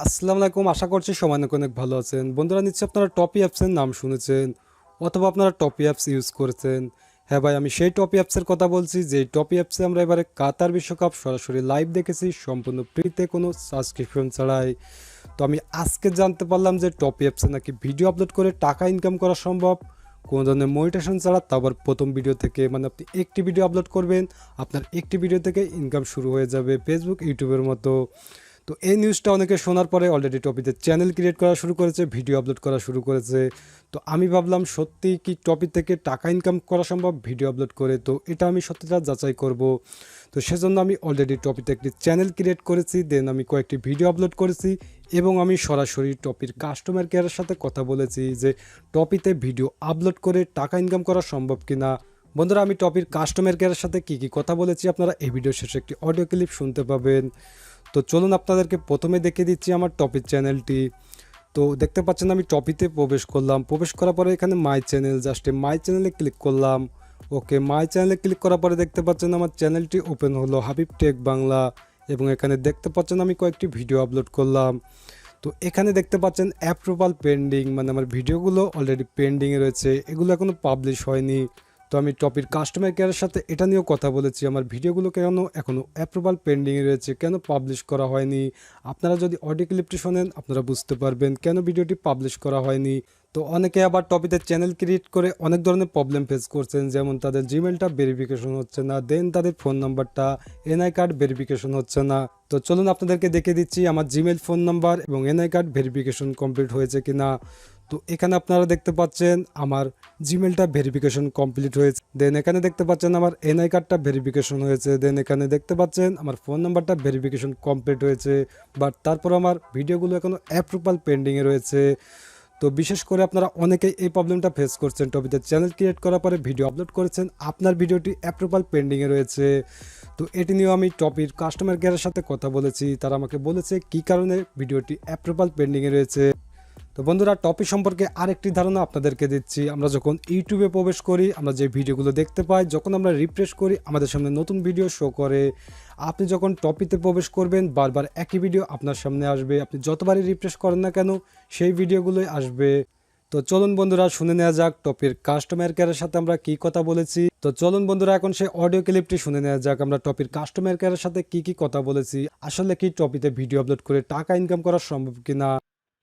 আসসালামু আলাইকুম। আশা করছি সবাই অনেক অনেক ভালো আছেন। বন্ধুরা, নিশ্চয়ই আপনারা টপি অ্যাপসের নাম শুনেছেন অথবা আপনারা টপি অ্যাপস ইউজ করেছেন। হ্যাঁ ভাই, আমি সেই টপি অ্যাপসের কথা বলছি যে টপি অ্যাপসে আমরা এবারে কাতার বিশ্বকাপ সরাসরি লাইভ দেখেছি সম্পূর্ণ ফ্রিতে, কোনো সাবস্ক্রিপশন ছাড়াই। তো আমি আজকে জানতে পারলাম যে টপি অ্যাপসে নাকি ভিডিও আপলোড করে টাকা ইনকাম করা সম্ভব কোনো ধরনের মনিটেশন ছাড়া, তা আবার প্রথম ভিডিও থেকে। মানে আপনি একটি ভিডিও আপলোড করবেন, আপনার একটি ভিডিও থেকে ইনকাম শুরু হয়ে যাবে ফেসবুক ইউটিউবের মতো। তো এই নিউজটা অনেকে শোনার পরে অলরেডি টপিতে চ্যানেল ক্রিয়েট করা শুরু করেছে, ভিডিও আপলোড করা শুরু করেছে। তো আমি ভাবলাম সত্যি কি টপি থেকে টাকা ইনকাম করা সম্ভব ভিডিও আপলোড করে, তো এটা আমি সত্যিটা যাচাই করব। তো সেজন্য আমি অলরেডি টপিতে একটি চ্যানেল ক্রিয়েট করেছি, দেন আমি কয়েকটি ভিডিও আপলোড করেছি এবং আমি সরাসরি টপির কাস্টমার কেয়ারের সাথে কথা বলেছি যে টপিতে ভিডিও আপলোড করে টাকা ইনকাম করা সম্ভব কিনা। বন্ধুরা, আমি টপির কাস্টমার কেয়ারের সাথে কী কথা বলেছি আপনারা এই ভিডিও শেষে একটি অডিও ক্লিপ শুনতে পাবেন। তো চলুন আপনাদেরকে প্রথমে দেখিয়ে দিচ্ছি আমার টপিক চ্যানেলটি। তো দেখতে পাচ্ছেন আমি টপিতে প্রবেশ করলাম, প্রবেশ করার পরে এখানে মাই চ্যানেল, জাস্ট মাই চ্যানেলে ক্লিক করলাম। ওকে, মাই চ্যানেলে ক্লিক করার পরে দেখতে পাচ্ছেন আমার চ্যানেলটি ওপেন হলো, হাবিব টেক বাংলা। এবং এখানে দেখতে পাচ্ছেন আমি কয়েকটি ভিডিও আপলোড করলাম। তো এখানে দেখতে পাচ্ছেন অ্যাপ্রুভাল পেন্ডিং, মানে আমার ভিডিওগুলো অলরেডি পেন্ডিংয়ে রয়েছে, এগুলো এখনও পাবলিশ হয়নি। তো আমি টপির কাস্টমার কেয়ারের সাথে এটা নিয়েও কথা বলেছি, আমার ভিডিওগুলো কেন এখনও অ্যাপ্রুভাল পেন্ডিংয়ে রয়েছে, কেন পাবলিশ করা হয়নি। আপনারা যদি অডিও ক্লিপটি শোনেন আপনারা বুঝতে পারবেন কেন ভিডিওটি পাবলিশ করা হয়নি। তো অনেকে আবার টপিতে চ্যানেল ক্রিয়েট করে অনেক ধরনের প্রবলেম ফেস করছেন, যেমন তাদের জিমেলটা ভেরিফিকেশন হচ্ছে না, দেন তাদের ফোন নাম্বারটা এনআই কার্ড ভেরিফিকেশন হচ্ছে না। তো চলুন আপনাদেরকে দেখে দিচ্ছি আমার জিমেল, ফোন নাম্বার এবং এনআই কার্ড ভেরিফিকেশন কমপ্লিট হয়েছে কিনা। তো এখানে আপনারা দেখতে পাচ্ছেন আমার জিমেলটা ভেরিফিকেশন কমপ্লিট হয়েছে, দেন এখানে দেখতে পাচ্ছেন আমার এনআই কার্ডটা ভেরিফিকেশন হয়েছে, দেন এখানে দেখতে পাচ্ছেন আমার ফোন নাম্বারটা ভেরিফিকেশন কমপ্লিট হয়েছে। বাট তারপর আমার ভিডিওগুলো এখনও অ্যাপ্রুভাল পেন্ডিংয়ে রয়েছে। তো বিশেষ করে আপনারা অনেকেই এই প্রবলেমটা ফেস করছেন, টপিতে চ্যানেল ক্রিয়েট করার পরে ভিডিও আপলোড করেছেন, আপনার ভিডিওটি অ্যাপ্রুভাল পেন্ডিংয়ে রয়েছে। তো এটি নিয়েও আমি টপির কাস্টমার কেয়ারের সাথে কথা বলেছি, তারা আমাকে বলেছে কী কারণে ভিডিওটি অ্যাপ্রুভাল পেন্ডিংয়ে রয়েছে। তো বন্ধুরা, টপিক সম্পর্কে আরেকটি ধারণা আপনাদেরকে দিচ্ছি। আমরা যখন ইউটিউবে প্রবেশ করি আমরা যে ভিডিওগুলো দেখতে পাই, যখন আমরা রিফ্রেশ করি আমাদের সামনে নতুন ভিডিও শো করে। আপনি যখন টপিতে প্রবেশ করবেন বারবার একই ভিডিও আপনার সামনে আসবে, আপনি যতবারই রিফ্রেশ করেন না কেন সেই ভিডিওগুলোই আসবে। তো চলুন বন্ধুরা শুনে নেওয়া যাক টপির কাস্টমার কেয়ারের সাথে আমরা কি কথা বলেছি। তো চলুন বন্ধুরা এখন সেই অডিও ক্লিপটি শুনে নেওয়া যাক আমরা টপির কাস্টমার কেয়ারের সাথে কি কথা বলেছি, আসলে কি টপিতে ভিডিও আপলোড করে টাকা ইনকাম করা সম্ভব কিনা।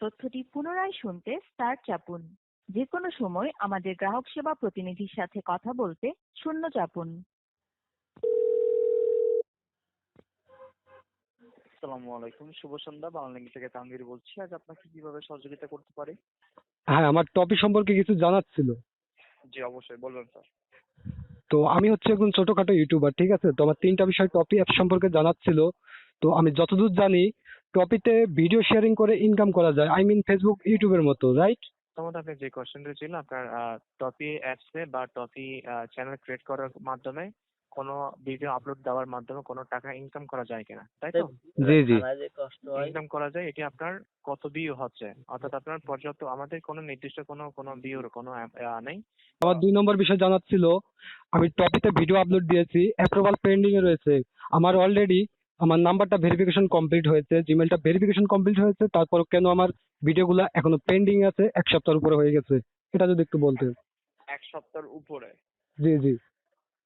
তথ্যটি পুনরায় শুনতে স্টার চাপুন। যে কোনো সময় আমাদের গ্রাহক সেবা প্রতিনিধির সাথে কথা বলতে শূন্য চাপুন। আসসালামু আলাইকুম, শুভ সন্ধ্যা। বাংলালিংক থেকে তানভীর বলছি। আজ আপনাকে কিভাবে সহযোগিতা করতে পারি? হ্যাঁ, আমার টপিক সম্পর্কে কিছু জানার ছিল। জি অবশ্যই, বলবেন স্যার। তো আমি হচ্ছে একজন ছোটখাটো ইউটিউবার, ঠিক আছে? তো আমার তিনটা বিষয় টপি অ্যাপ সম্পর্কে জানার ছিল। তো আমি যতদূর জানি টপিতে ভিডিও শেয়ারিং করে ইনকাম করা যায়, আই মিন ফেসবুক ইউটিউবের মতো, রাইট? প্রথমত আপনি যে কোশ্চেনটা ছিল আপনার টপি অ্যাপসে বা টপি চ্যানেল ক্রিয়েট করার মাধ্যমে কোনো ভিডিও আপলোড দেওয়ার মাধ্যমে কোনো টাকা ইনকাম করা যায় কিনা, তাই তো? জি জি। ইনকাম করা যায়, এটি আপনার কত ভিউ হচ্ছে, অর্থাৎ আপনার পর্যাপ্ত, আমাদের কোনো নির্দিষ্ট কোনো ভিউর কোনো নেই। আমার 2 নম্বর বিষয় জানার ছিল, আমি টপিতে ভিডিও আপলোড দিয়েছি, অ্যাপ্রুভাল পেন্ডিং এ রয়েছে। আমার অলরেডি আমার নাম্বারটা ভেরিফিকেশন কমপ্লিট হয়েছে, জিমেলটা ভেরিফিকেশন কমপ্লিট হয়েছে, তারপর কেন আমার ভিডিওগুলো এখনো পেন্ডিং আছে, 1 সপ্তাহের উপরে হয়ে গেছে, এটা যদি একটু বলতেন। এক সপ্তাহের উপরে? জি জি।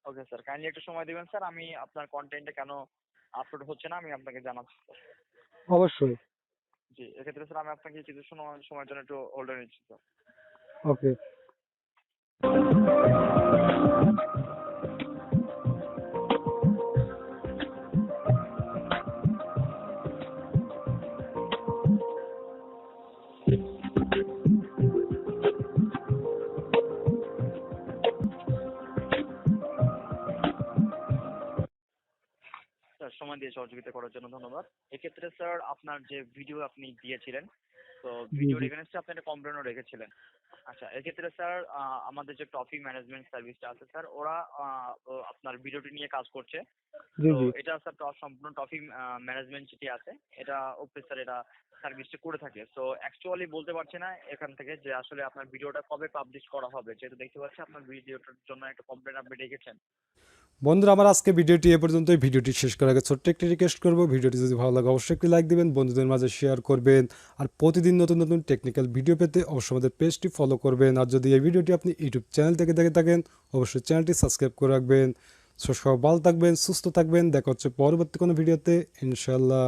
ওকে স্যার, কাইন্ডলি একটু সময় দিবেন স্যার, আমি আপনার কন্টেন্টে কেন আপলোড হচ্ছে না আমি আপনাকে জানাচ্ছি স্যার। অবশ্যই। জি, এক্ষেত্রে স্যার আমি আপনাকে কিছু সময়ের জন্য একটু হোল্ডে নিচ্ছি স্যার। ওকে। স্যার সময় দিয়ে সহযোগিতা করার জন্য ধন্যবাদ। এক্ষেত্রে স্যার আপনার যে ভিডিও আপনি দিয়েছিলেন, তো জি ভিডিওর জি। এগেনস্টে আপনি একটা কমপ্লেনও রেখেছিলেন। আচ্ছা, এক্ষেত্রে স্যার আমাদের যে টফি ম্যানেজমেন্ট সার্ভিসটা আছে স্যার, ওরা আপনার ভিডিওটি নিয়ে কাজ করছে। জি তো জি। এটা স্যার সম্পূর্ণ টফি ম্যানেজমেন্ট যেটি আছে এটা ওপরে স্যার এটা সার্ভিসটা করে থাকে। সো অ্যাকচুয়ালি বলতে পারছি না এখান থেকে যে আসলে আপনার ভিডিওটা কবে পাবলিশ করা হবে, যেহেতু দেখতে পাচ্ছি আপনার ভিডিওটার জন্য একটা কমপ্লেন আপনি রেখেছেন। বন্ধুরা, আমার আজকে ভিডিওটি এ পর্যন্তই। ভিডিওটি শেষ করার আগে ছোট্ট একটি রিকোয়েস্ট করবো, ভিডিওটি যদি ভালো লাগে অবশ্যই একটি লাইক দিবেন, বন্ধুদের মাঝে শেয়ার করবেন। আর প্রতিদিন নতুন নতুন টেকনিক্যাল ভিডিও পেতে অবশ্যই আমাদের পেজটি ফলো করবেন। আর যদি এই ভিডিওটি আপনি ইউটিউব চ্যানেল থেকে দেখে থাকেন অবশ্যই চ্যানেলটি সাবস্ক্রাইব করে রাখবেন। সব ভালো থাকবেন, সুস্থ থাকবেন, দেখা হচ্ছে পরবর্তী কোনো ভিডিওতে ইনশাল্লাহ।